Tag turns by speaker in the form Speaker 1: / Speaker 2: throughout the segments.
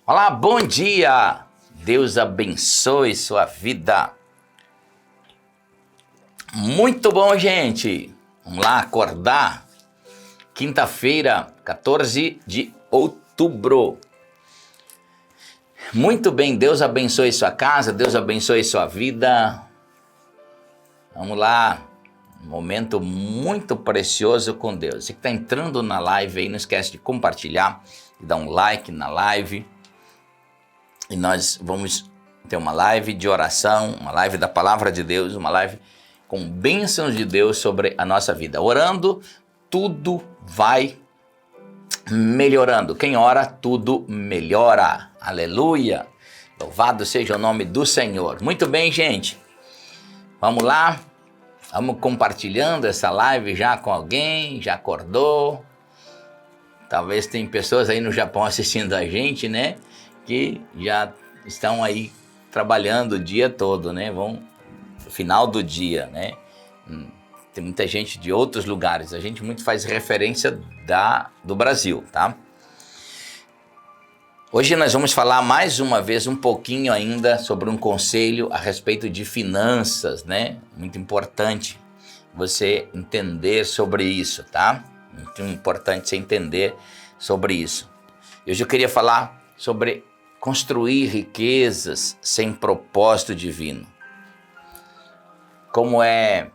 Speaker 1: Olá, bom dia! Deus abençoe sua vida. Muito bom, gente! Vamos lá acordar. Quinta-feira, 14 de outubro. Muito bem, Deus abençoe sua casa, Deus abençoe sua vida. Vamos lá, um momento muito precioso com Deus. Você que está entrando na live aí, não esquece de compartilhar, de dar um like na live. E nós vamos ter uma live de oração, uma live da Palavra de Deus, uma live com bênçãos de Deus sobre a nossa vida. Orando, tudo vai melhorando. Quem ora, tudo melhora. Aleluia! Louvado seja o nome do Senhor. Muito bem, gente. Vamos lá. Vamos compartilhando essa live já com alguém. Já acordou? Talvez tem pessoas aí no Japão assistindo a gente, né? Que já estão aí trabalhando o dia todo, né? Vão no final do dia, né? Tem muita gente de outros lugares. A gente muito faz referência do Brasil, tá? Hoje nós vamos falar mais uma vez um pouquinho ainda sobre um conselho a respeito de finanças, né? Muito importante você entender sobre isso, tá? Muito importante você entender sobre isso. Hoje eu queria falar sobre construir riquezas sem propósito divino. Como é,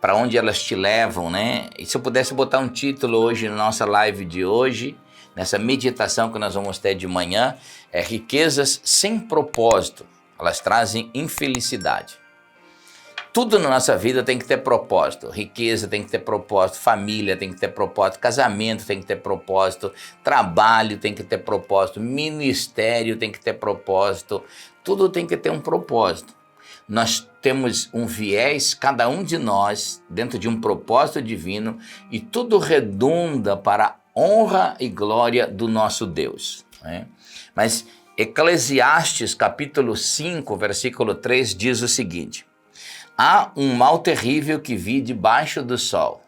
Speaker 1: para onde elas te levam, né? E se eu pudesse botar um título hoje na nossa live de hoje, nessa meditação que nós vamos ter de manhã, é riquezas sem propósito. Elas trazem infelicidade. Tudo na nossa vida tem que ter propósito. Riqueza tem que ter propósito, família tem que ter propósito, casamento tem que ter propósito, trabalho tem que ter propósito, ministério tem que ter propósito. Tudo tem que ter um propósito. Nós temos um viés, cada um de nós, dentro de um propósito divino, e tudo redunda para a honra e glória do nosso Deus, né? Mas Eclesiastes capítulo 5, versículo 3 diz o seguinte: há um mal terrível que vi debaixo do sol,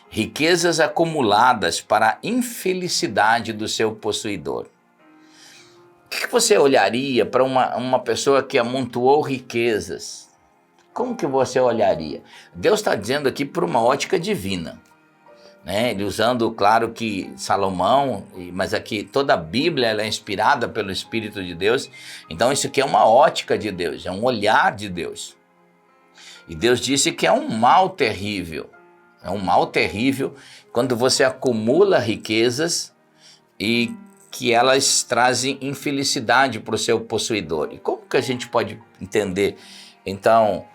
Speaker 1: riquezas acumuladas para a infelicidade do seu possuidor. O que você olharia para uma pessoa que amontoou riquezas? Como que você olharia? Deus está dizendo aqui por uma ótica divina, né? Ele usando, claro que Salomão, mas aqui toda a Bíblia ela é inspirada pelo Espírito de Deus. Então isso aqui é uma ótica de Deus, é um olhar de Deus. E Deus disse que é um mal terrível. É um mal terrível quando você acumula riquezas e que elas trazem infelicidade para o seu possuidor. E como que a gente pode entender, então,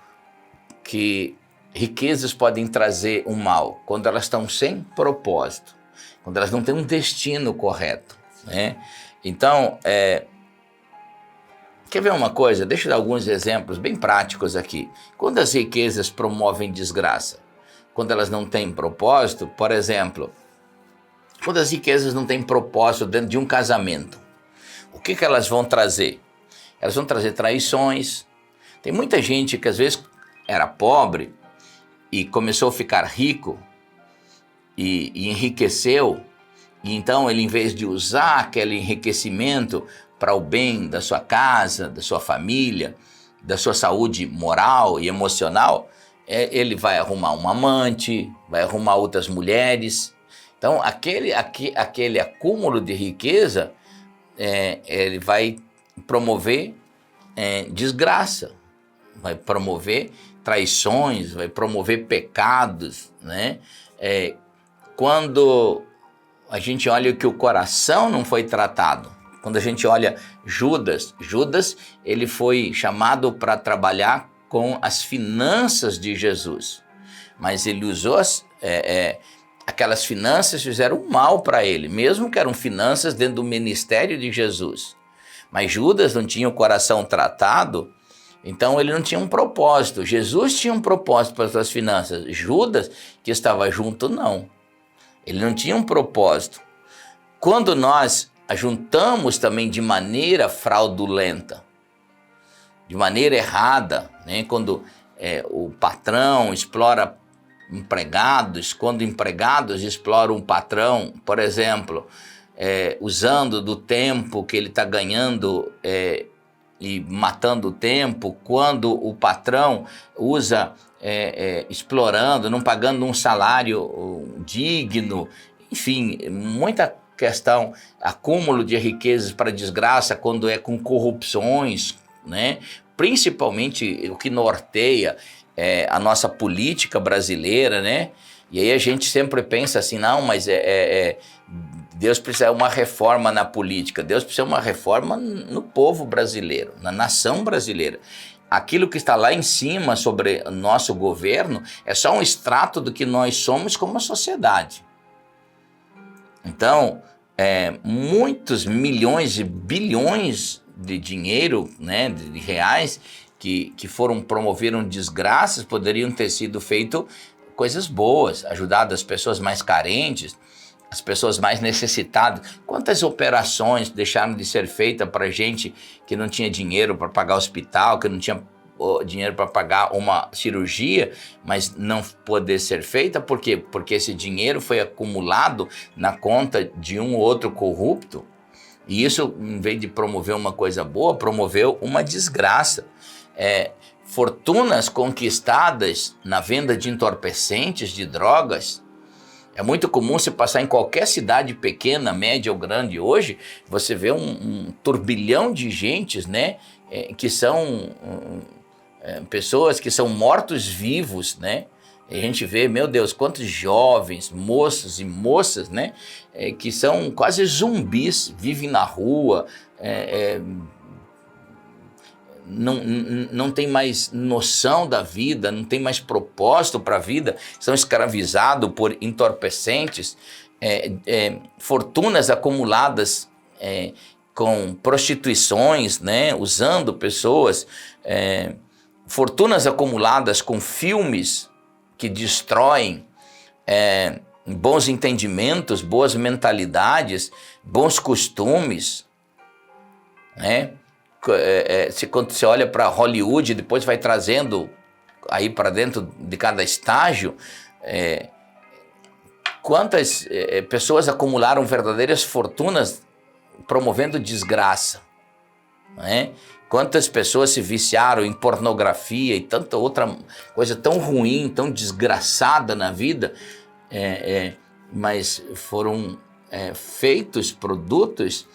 Speaker 1: que riquezas podem trazer um mal? Quando elas estão sem propósito, quando elas não têm um destino correto, né? Então, quer ver uma coisa? Deixa eu dar alguns exemplos bem práticos aqui. Quando as riquezas promovem desgraça, quando elas não têm propósito, por exemplo, quando as riquezas não têm propósito dentro de um casamento, o que elas vão trazer? Elas vão trazer traições. Tem muita gente que às vezes era pobre e começou a ficar rico e enriqueceu, e então ele, em vez de usar aquele enriquecimento para o bem da sua casa, da sua família, da sua saúde moral e emocional, ele vai arrumar um amante, vai arrumar outras mulheres. Então, aquele acúmulo de riqueza, ele vai promover desgraça, vai promover traições, vai promover pecados, né? Quando a gente olha que o coração não foi tratado, quando a gente olha Judas, ele foi chamado para trabalhar com as finanças de Jesus, mas ele usou aquelas finanças, fizeram mal para ele, mesmo que eram finanças dentro do ministério de Jesus. Mas Judas não tinha o coração tratado, então ele não tinha um propósito. Jesus tinha um propósito para as suas finanças. Judas, que estava junto, não. Ele não tinha um propósito. Quando nós ajuntamos também de maneira fraudulenta, de maneira errada, né? Quando o patrão explora empregados, quando empregados exploram o patrão, por exemplo, usando do tempo que ele está ganhando e matando o tempo, quando o patrão usa explorando, não pagando um salário digno, enfim, muita questão, acúmulo de riquezas para desgraça quando é com corrupções, né? Principalmente o que norteia a nossa política brasileira, né? E aí a gente sempre pensa assim, não, mas Deus precisa de uma reforma na política, Deus precisa de uma reforma no povo brasileiro, na nação brasileira. Aquilo que está lá em cima sobre o nosso governo é só um extrato do que nós somos como sociedade. Então, muitos milhões e bilhões de dinheiro, né, de reais, que promoveram desgraças, poderiam ter sido feito coisas boas, ajudado as pessoas mais carentes, as pessoas mais necessitadas. Quantas operações deixaram de ser feitas para gente que não tinha dinheiro para pagar hospital, que não tinha dinheiro para pagar uma cirurgia, mas não poder ser feita? Por quê? Porque esse dinheiro foi acumulado na conta de um ou outro corrupto, e isso, em vez de promover uma coisa boa, promoveu uma desgraça. Fortunas conquistadas na venda de entorpecentes, de drogas. É muito comum você passar em qualquer cidade pequena, média ou grande hoje, você vê um turbilhão de gentes, né, que são pessoas que são mortos-vivos, né? E a gente vê, meu Deus, quantos jovens, moços e moças, né, que são quase zumbis, vivem na rua, não tem mais noção da vida, não tem mais propósito para a vida, são escravizados por entorpecentes, fortunas acumuladas com prostituições, né, usando pessoas, fortunas acumuladas com filmes que destroem bons entendimentos, boas mentalidades, bons costumes, né? Quando você olha para Hollywood, depois vai trazendo aí para dentro de cada estágio, quantas pessoas acumularam verdadeiras fortunas promovendo desgraça, né? Quantas pessoas se viciaram em pornografia e tanta outra coisa tão ruim, tão desgraçada na vida, mas foram feitos produtos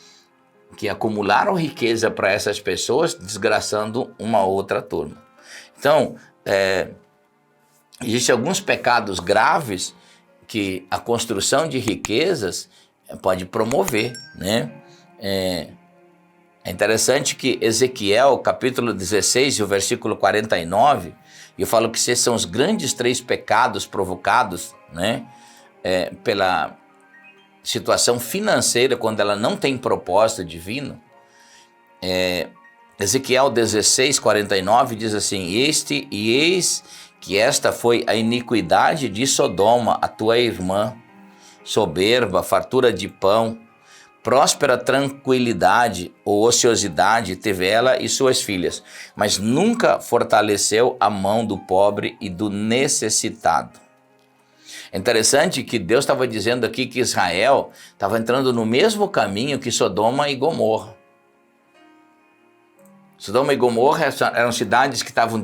Speaker 1: que acumularam riqueza para essas pessoas, desgraçando uma outra turma. Então, existem alguns pecados graves que a construção de riquezas pode promover, né? É interessante que Ezequiel, capítulo 16, o versículo 49, eu falo que esses são os grandes 3 pecados provocados, né, pela situação financeira, quando ela não tem propósito divino. Ezequiel 16, 49 diz assim: eis que esta foi a iniquidade de Sodoma, a tua irmã, soberba, fartura de pão, próspera tranquilidade ou ociosidade teve ela e suas filhas, mas nunca fortaleceu a mão do pobre e do necessitado. É interessante que Deus estava dizendo aqui que Israel estava entrando no mesmo caminho que Sodoma e Gomorra. Sodoma e Gomorra eram cidades que estavam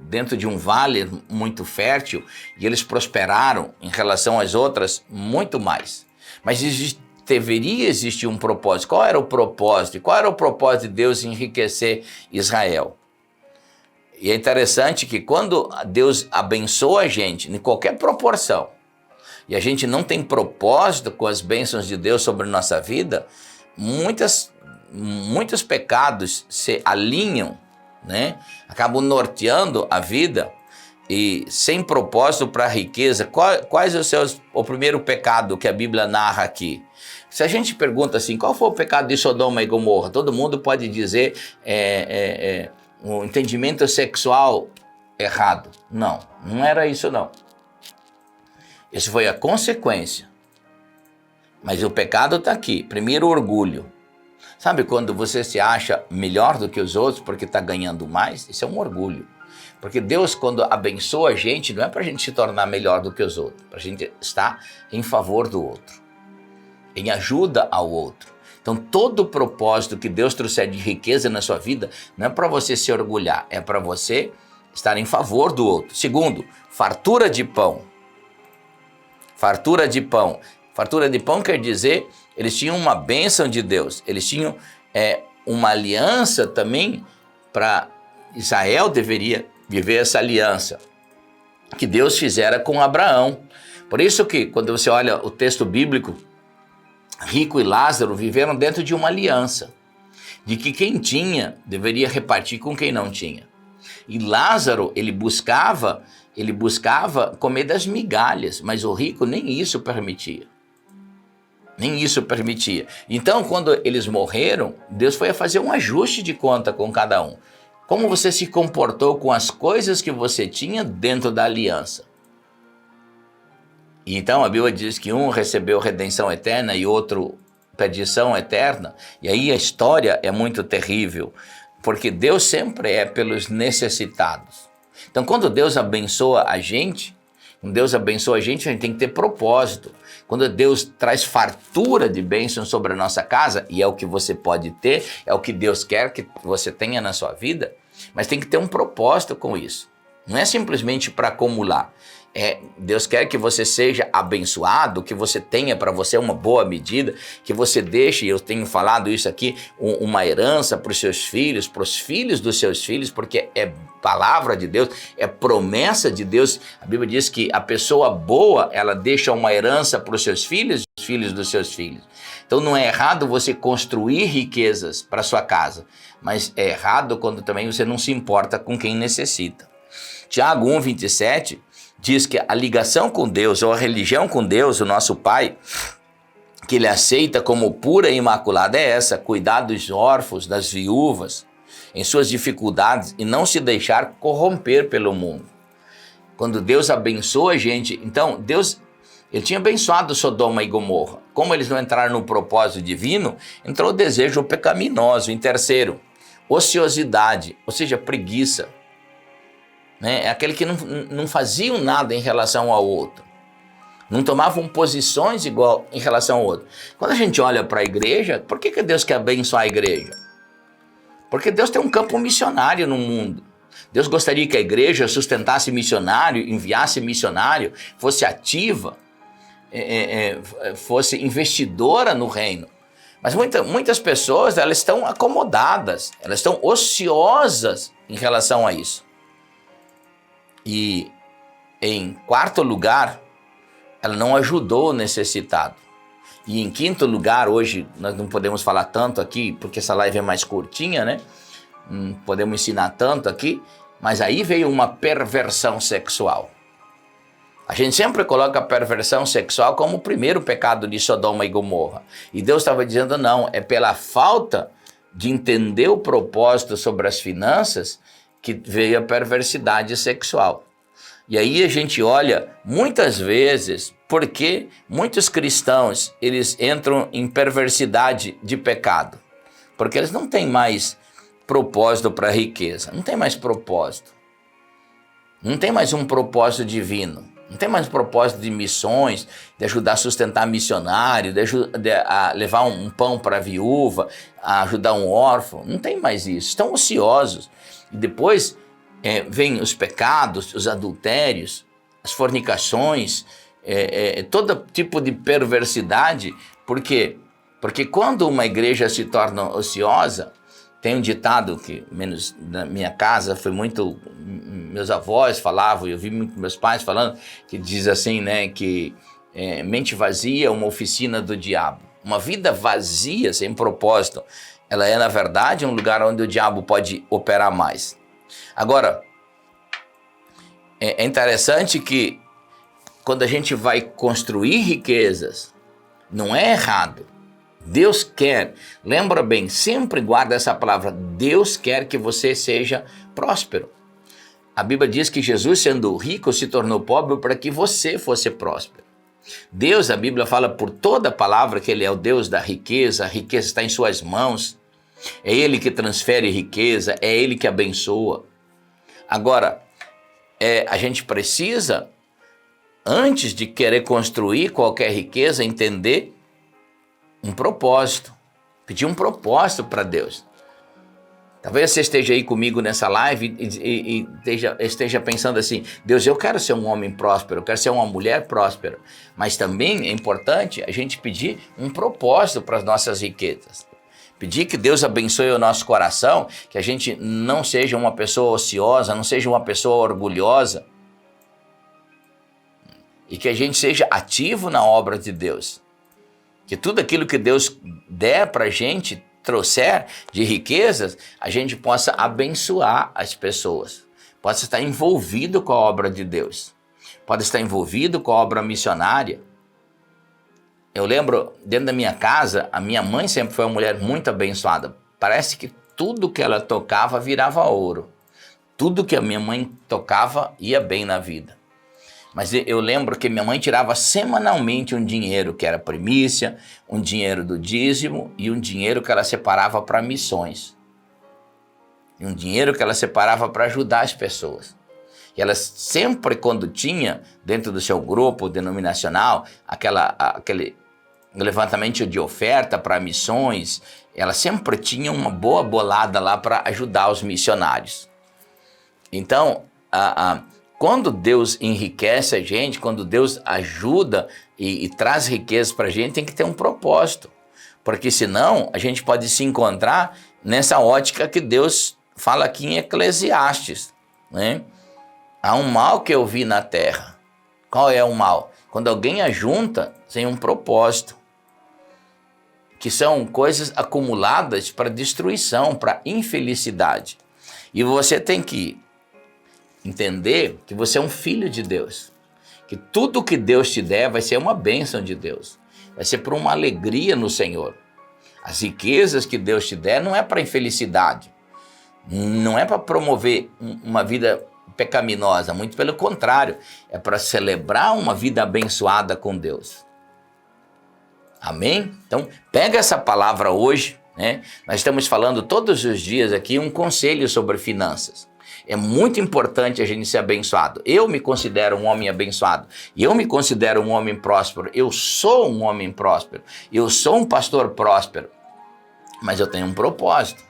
Speaker 1: dentro de um vale muito fértil e eles prosperaram em relação às outras muito mais. Mas deveria existir um propósito. Qual era o propósito? Qual era o propósito de Deus em enriquecer Israel? E é interessante que quando Deus abençoa a gente em qualquer proporção, e a gente não tem propósito com as bênçãos de Deus sobre nossa vida, muitos pecados se alinham, né? Acabam norteando a vida, e sem propósito para a riqueza. Quais o primeiro pecado que a Bíblia narra aqui? Se a gente pergunta assim, qual foi o pecado de Sodoma e Gomorra? Todo mundo pode dizer um entendimento sexual errado. Não era isso não. Isso foi a consequência. Mas o pecado está aqui. Primeiro, orgulho. Sabe quando você se acha melhor do que os outros porque está ganhando mais? Isso é um orgulho. Porque Deus, quando abençoa a gente, não é para a gente se tornar melhor do que os outros, para a gente estar em favor do outro. em ajuda ao outro. Então, todo o propósito que Deus trouxer de riqueza na sua vida não é para você se orgulhar, é para você estar em favor do outro. Segundo, fartura de pão. Fartura de pão. Fartura de pão quer dizer, eles tinham uma bênção de Deus, eles tinham uma aliança também, para Israel deveria viver essa aliança que Deus fizera com Abraão. Por isso que, quando você olha o texto bíblico, Rico e Lázaro viveram dentro de uma aliança, de que quem tinha deveria repartir com quem não tinha. E Lázaro, ele buscava comer das migalhas, mas o rico nem isso permitia. Nem isso permitia. Então, quando eles morreram, Deus foi a fazer um ajuste de conta com cada um. Como você se comportou com as coisas que você tinha dentro da aliança. E então a Bíblia diz que um recebeu redenção eterna e outro perdição eterna. E aí a história é muito terrível, porque Deus sempre é pelos necessitados. Então, quando Deus abençoa a gente, a gente tem que ter propósito. Quando Deus traz fartura de bênção sobre a nossa casa, e é o que você pode ter, é o que Deus quer que você tenha na sua vida, mas tem que ter um propósito com isso. Não é simplesmente para acumular. Deus quer que você seja abençoado, que você tenha para você uma boa medida, que você deixe, eu tenho falado isso aqui, uma herança para os seus filhos, para os filhos dos seus filhos, porque é palavra de Deus, é promessa de Deus. A Bíblia diz que a pessoa boa, ela deixa uma herança para os seus filhos e os filhos dos seus filhos. Então não é errado você construir riquezas para sua casa, mas é errado quando também você não se importa com quem necessita. Tiago 1,27 diz que a ligação com Deus, ou a religião com Deus, o nosso Pai, que Ele aceita como pura e imaculada é essa: cuidar dos órfãos, das viúvas, em suas dificuldades e não se deixar corromper pelo mundo. Quando Deus abençoa a gente, então Deus, Ele tinha abençoado Sodoma e Gomorra. Como eles não entraram no propósito divino, entrou o desejo pecaminoso. Em terceiro, ociosidade, ou seja, preguiça. É aquele que não faziam nada em relação ao outro. Não tomavam posições igual em relação ao outro. Quando a gente olha para a igreja, por que Deus quer abençoar a igreja? Porque Deus tem um campo missionário no mundo. Deus gostaria que a igreja sustentasse missionário, enviasse missionário, fosse ativa, fosse investidora no reino. Mas muitas pessoas, elas estão acomodadas, elas estão ociosas em relação a isso. E, em quarto lugar, ela não ajudou o necessitado. E em quinto lugar, hoje, nós não podemos falar tanto aqui, porque essa live é mais curtinha, né? Não podemos ensinar tanto aqui, mas aí veio uma perversão sexual. A gente sempre coloca a perversão sexual como o primeiro pecado de Sodoma e Gomorra. E Deus estava dizendo, não, é pela falta de entender o propósito sobre as finanças que veio a perversidade sexual. E aí a gente olha muitas vezes porque muitos cristãos, eles entram em perversidade de pecado, porque eles não têm mais propósito para a riqueza, não tem mais propósito, não tem mais um propósito divino, não tem mais propósito de missões, de ajudar a sustentar missionário, a levar um pão para a viúva, a ajudar um órfão, não tem mais isso, estão ociosos. E depois vem os pecados, os adultérios, as fornicações, todo tipo de perversidade. Por quê? Porque quando uma igreja se torna ociosa, tem um ditado que, menos na minha casa, foi muito, meus avós falavam, eu vi muito meus pais falando, que diz assim, né, que mente vazia é uma oficina do diabo. Uma vida vazia, sem propósito, ela é, na verdade, um lugar onde o diabo pode operar mais. Agora, é interessante que quando a gente vai construir riquezas, não é errado. Deus quer, lembra bem, sempre guarda essa palavra, Deus quer que você seja próspero. A Bíblia diz que Jesus, sendo rico, se tornou pobre para que você fosse próspero. Deus, a Bíblia fala por toda a palavra que Ele é o Deus da riqueza, a riqueza está em suas mãos. É Ele que transfere riqueza, é Ele que abençoa. Agora, a gente precisa, antes de querer construir qualquer riqueza, entender um propósito. Pedir um propósito para Deus. Talvez você esteja aí comigo nessa live e esteja pensando assim, Deus, eu quero ser um homem próspero, eu quero ser uma mulher próspera. Mas também é importante a gente pedir um propósito para as nossas riquezas. Pedir que Deus abençoe o nosso coração, que a gente não seja uma pessoa ociosa, não seja uma pessoa orgulhosa. E que a gente seja ativo na obra de Deus. Que tudo aquilo que Deus der para a gente, trouxer de riquezas, a gente possa abençoar as pessoas. Possa estar envolvido com a obra de Deus. Pode estar envolvido com a obra missionária. Eu lembro, dentro da minha casa, a minha mãe sempre foi uma mulher muito abençoada. Parece que tudo que ela tocava virava ouro. Tudo que a minha mãe tocava ia bem na vida. Mas eu lembro que minha mãe tirava semanalmente um dinheiro que era primícia, um dinheiro do dízimo e um dinheiro que ela separava para missões. E um dinheiro que ela separava para ajudar as pessoas. E ela sempre, quando tinha, dentro do seu grupo denominacional, aquele levantamento de oferta para missões, ela sempre tinha uma boa bolada lá para ajudar os missionários. Então, quando Deus enriquece a gente, quando Deus ajuda e traz riqueza para a gente, tem que ter um propósito. Porque senão a gente pode se encontrar nessa ótica que Deus fala aqui em Eclesiastes, né? Há um mal que eu vi na terra. Qual é o mal? Quando alguém ajunta sem um propósito. Que são coisas acumuladas para destruição, para infelicidade. E você tem que entender que você é um filho de Deus. Que tudo que Deus te der vai ser uma bênção de Deus. Vai ser por uma alegria no Senhor. As riquezas que Deus te der não é para infelicidade. Não é para promover uma vida pecaminosa. Muito pelo contrário. É para celebrar uma vida abençoada com Deus. Amém? Então, pega essa palavra hoje, né? Nós estamos falando todos os dias aqui um conselho sobre finanças. É muito importante a gente ser abençoado. Eu me considero um homem abençoado. E eu me considero um homem próspero. Eu sou um homem próspero. Eu sou um pastor próspero. Mas eu tenho um propósito.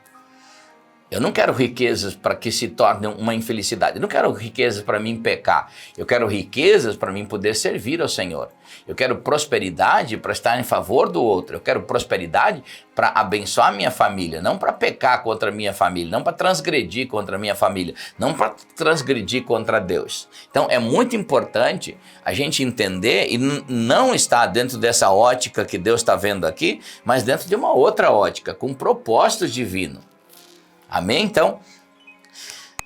Speaker 1: Eu não quero riquezas para que se tornem uma infelicidade. Eu não quero riquezas para mim pecar. Eu quero riquezas para mim poder servir ao Senhor. Eu quero prosperidade para estar em favor do outro. Eu quero prosperidade para abençoar minha família. Não para pecar contra a minha família. Não para transgredir contra a minha família. Não para transgredir contra Deus. Então é muito importante a gente entender e não estar dentro dessa ótica que Deus está vendo aqui, mas dentro de uma outra ótica, com propósitos divinos. Amém? Então,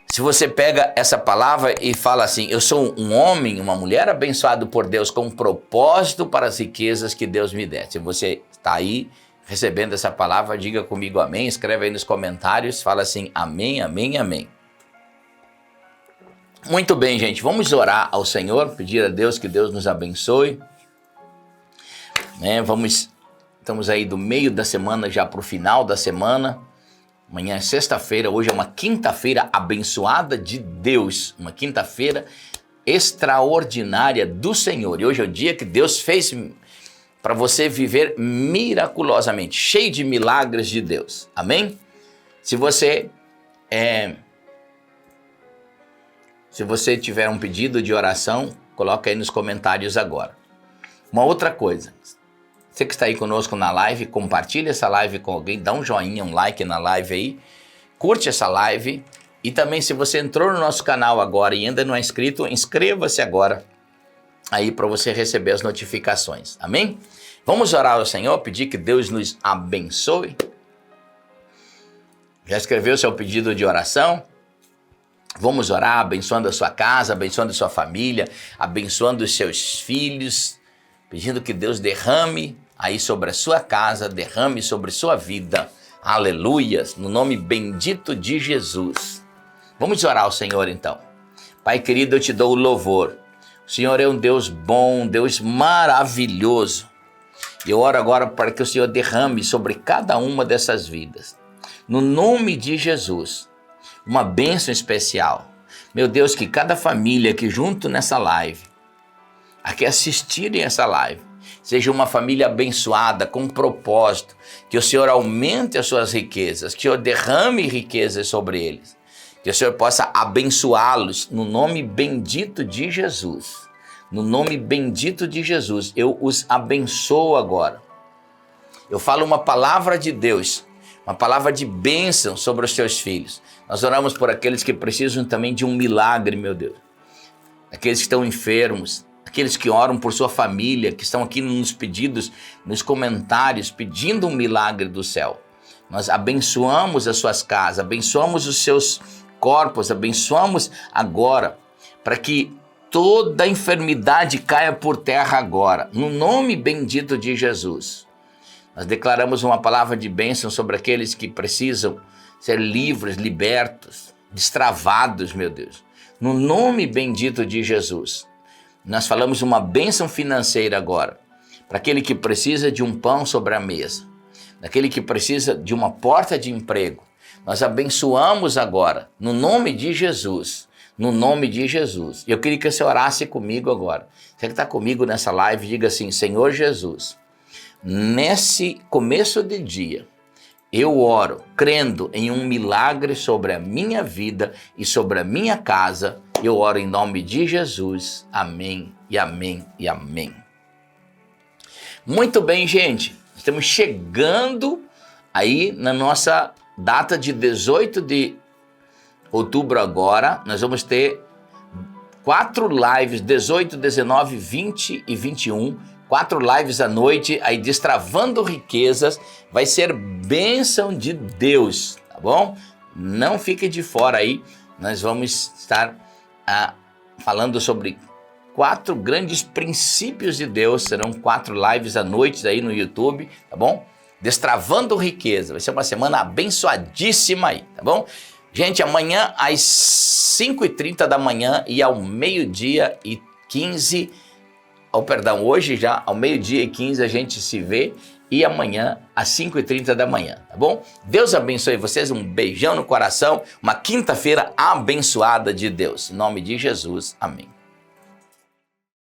Speaker 1: se você pega essa palavra e fala assim, eu sou um homem, uma mulher abençoado por Deus com um propósito para as riquezas que Deus me der. Se você está aí recebendo essa palavra, diga comigo amém, escreve aí nos comentários, fala assim, amém, amém, amém. Muito bem, gente, vamos orar ao Senhor, pedir a Deus que Deus nos abençoe. Né? Estamos aí do meio da semana já para o final da semana. Amanhã é sexta-feira, hoje é uma quinta-feira abençoada de Deus, uma quinta-feira extraordinária do Senhor. E hoje é o dia que Deus fez para você viver miraculosamente, cheio de milagres de Deus. Amém? Se você tiver um pedido de oração, coloca aí nos comentários agora. Uma outra coisa. Você que está aí conosco na live, compartilha essa live com alguém, dá um joinha, um like na live aí, curte essa live e também se você entrou no nosso canal agora e ainda não é inscrito, inscreva-se agora aí para você receber as notificações, amém? Vamos orar ao Senhor, pedir que Deus nos abençoe. Já escreveu seu pedido de oração? Vamos orar abençoando a sua casa, abençoando a sua família, abençoando os seus filhos, pedindo que Deus derrame aí sobre a sua casa, derrame sobre sua vida. Aleluias, no nome bendito de Jesus. Vamos orar ao Senhor então. Pai querido, eu te dou o louvor. O Senhor é um Deus bom, um Deus maravilhoso. E eu oro agora para que o Senhor derrame sobre cada uma dessas vidas. No nome de Jesus, uma bênção especial. Meu Deus, que cada família que junto nessa live, aqui assistirem essa live, seja uma família abençoada, com propósito, que o Senhor aumente as suas riquezas, que o Senhor derrame riquezas sobre eles, que o Senhor possa abençoá-los no nome bendito de Jesus. No nome bendito de Jesus, eu os abençoo agora. Eu falo uma palavra de Deus, uma palavra de bênção sobre os teus filhos. Nós oramos por aqueles que precisam também de um milagre, meu Deus. Aqueles que estão enfermos, aqueles que oram por sua família, que estão aqui nos pedidos, nos comentários, pedindo um milagre do céu. Nós abençoamos as suas casas, abençoamos os seus corpos, abençoamos agora, para que toda enfermidade caia por terra agora, no nome bendito de Jesus. Nós declaramos uma palavra de bênção sobre aqueles que precisam ser livres, libertos, destravados, meu Deus. No nome bendito de Jesus. Nós falamos uma bênção financeira agora, para aquele que precisa de um pão sobre a mesa, daquele que precisa de uma porta de emprego. Nós abençoamos agora, no nome de Jesus. No nome de Jesus. Eu queria que você orasse comigo agora. Você que está comigo nessa live, diga assim: Senhor Jesus, nesse começo de dia, eu oro crendo em um milagre sobre a minha vida e sobre a minha casa. Eu oro em nome de Jesus. Amém e amém e amém. Muito bem, gente. Estamos chegando aí na nossa data de 18 de outubro agora. Nós vamos ter 4 lives, 18, 19, 20 e 21. 4 lives à noite, aí destravando riquezas. Vai ser bênção de Deus, tá bom? Não fique de fora aí. Nós vamos estar falando sobre 4 grandes princípios de Deus. Serão 4 lives à noite aí no YouTube, tá bom? Destravando riqueza. Vai ser uma semana abençoadíssima aí, tá bom? Gente, amanhã às 5h30 da manhã e ao 12h15, hoje já ao 12h15 a gente se vê, e amanhã às 5h30 da manhã, tá bom? Deus abençoe vocês, um beijão no coração, uma quinta-feira abençoada de Deus. Em nome de Jesus, amém.